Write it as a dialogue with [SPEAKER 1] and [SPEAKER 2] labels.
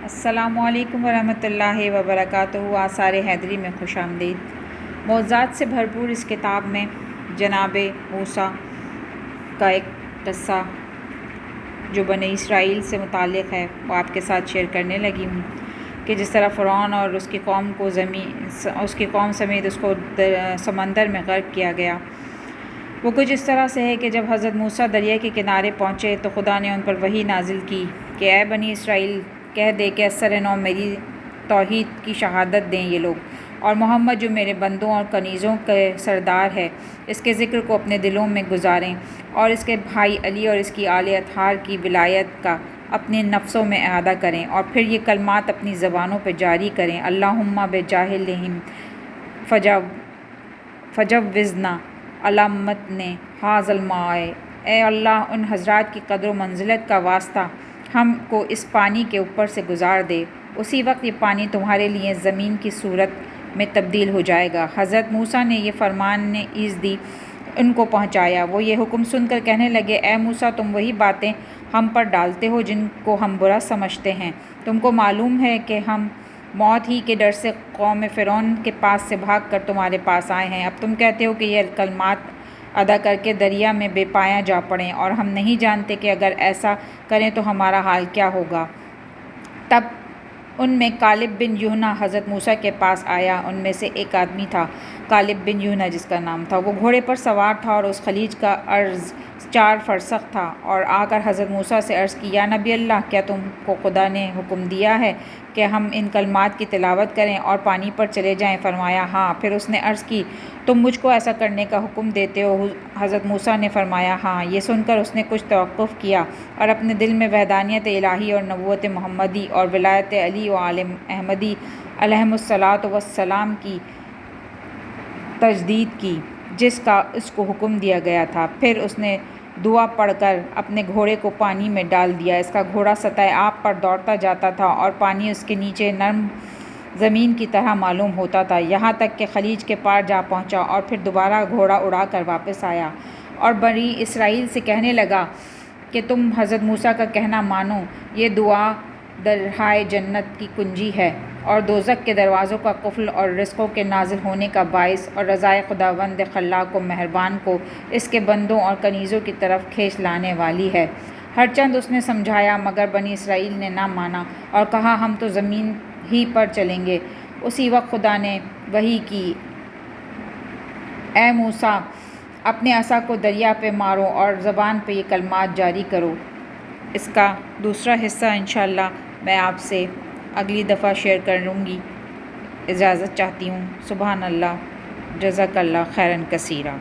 [SPEAKER 1] السلام علیکم ورحمۃ اللہ وبرکاتہ۔ آثار حیدری میں خوش آمدید۔ معجزات سے بھرپور اس کتاب میں جناب موسیٰ کا ایک قصہ جو بنی اسرائیل سے متعلق ہے وہ آپ کے ساتھ شیئر کرنے لگی ہوں کہ جس طرح فرعون اور اس کی قوم سمیت اس کو سمندر میں غرق کیا گیا۔ وہ کچھ اس طرح سے ہے کہ جب حضرت موسیٰ دریا کے کنارے پہنچے تو خدا نے ان پر وحی نازل کی کہ اے بنی اسرائیل، کہہ دے کہ اثر نو میری توحید کی شہادت دیں یہ لوگ، اور محمد جو میرے بندوں اور کنیزوں کے سردار ہے اس کے ذکر کو اپنے دلوں میں گزاریں، اور اس کے بھائی علی اور اس کی آل اطہار کی ولایت کا اپنے نفسوں میں اعادہ کریں، اور پھر یہ کلمات اپنی زبانوں پہ جاری کریں۔ اللہم بجاہلہم فجوزنا علی متن ھذا الماء، اے اللہ ان حضرات کی قدر و منزلت کا واسطہ ہم کو اس پانی کے اوپر سے گزار دے، اسی وقت یہ پانی تمہارے لیے زمین کی صورت میں تبدیل ہو جائے گا۔ حضرت موسیٰ نے یہ فرمان ایزدی ان کو پہنچایا۔ وہ یہ حکم سن کر کہنے لگے، اے موسیٰ، تم وہی باتیں ہم پر ڈالتے ہو جن کو ہم برا سمجھتے ہیں۔ تم کو معلوم ہے کہ ہم موت ہی کے ڈر سے قوم فرعون کے پاس سے بھاگ کر تمہارے پاس آئے ہیں۔ اب تم کہتے ہو کہ یہ کلمات ادا کر کے دریا میں بے پایاں جا پڑیں، اور ہم نہیں جانتے کہ اگر ایسا کریں تو ہمارا حال کیا ہوگا۔ تب ان میں کالب بن یحنہ حضرت موسیٰ کے پاس آیا۔ ان میں سے ایک آدمی تھا کالب بن یحنہ جس کا نام تھا۔ وہ گھوڑے پر سوار تھا اور اس خلیج کا عرض 4 فرسخ تھا، اور آ کر حضرت موسیٰ سے عرض کی، یا نبی اللہ، کیا تم کو خدا نے حکم دیا ہے کہ ہم ان کلمات کی تلاوت کریں اور پانی پر چلے جائیں؟ فرمایا، ہاں۔ پھر اس نے عرض کی، تم مجھ کو ایسا کرنے کا حکم دیتے ہو؟ حضرت موسیٰ نے فرمایا، ہاں۔ یہ سن کر اس نے کچھ توقف کیا اور اپنے دل میں وحدانیت الہی اور نبوت محمدی اور ولایت علی و آل احمدی علیہم الصلاۃ والسلام کی تجدید کی جس کا اس کو حکم دیا گیا تھا۔ پھر اس نے دعا پڑھ کر اپنے گھوڑے کو پانی میں ڈال دیا۔ اس کا گھوڑا سطح آب پر دوڑتا جاتا تھا اور پانی اس کے نیچے نرم زمین کی طرح معلوم ہوتا تھا، یہاں تک کہ خلیج کے پار جا پہنچا، اور پھر دوبارہ گھوڑا اڑا کر واپس آیا اور بنی اسرائیل سے کہنے لگا کہ تم حضرت موسیٰ کا کہنا مانو۔ یہ دعا درہائے جنت کی کنجی ہے اور دوزخ کے دروازوں کا قفل اور رزقوں کے نازل ہونے کا باعث، اور رضائے خداوند خلاق و مہربان کو اس کے بندوں اور کنیزوں کی طرف کھینچ لانے والی ہے۔ ہر چند اس نے سمجھایا مگر بنی اسرائیل نے نہ مانا اور کہا، ہم تو زمین ہی پر چلیں گے۔ اسی وقت خدا نے وحی کی، اے موسیٰ، اپنے عصا کو دریا پہ مارو اور زبان پہ یہ کلمات جاری کرو۔ اس کا دوسرا حصہ انشاءاللہ میں آپ سے اگلی دفعہ شیئر کروں گی۔ اجازت چاہتی ہوں۔ سبحان اللہ، جزاک اللہ خیراً کثیرا۔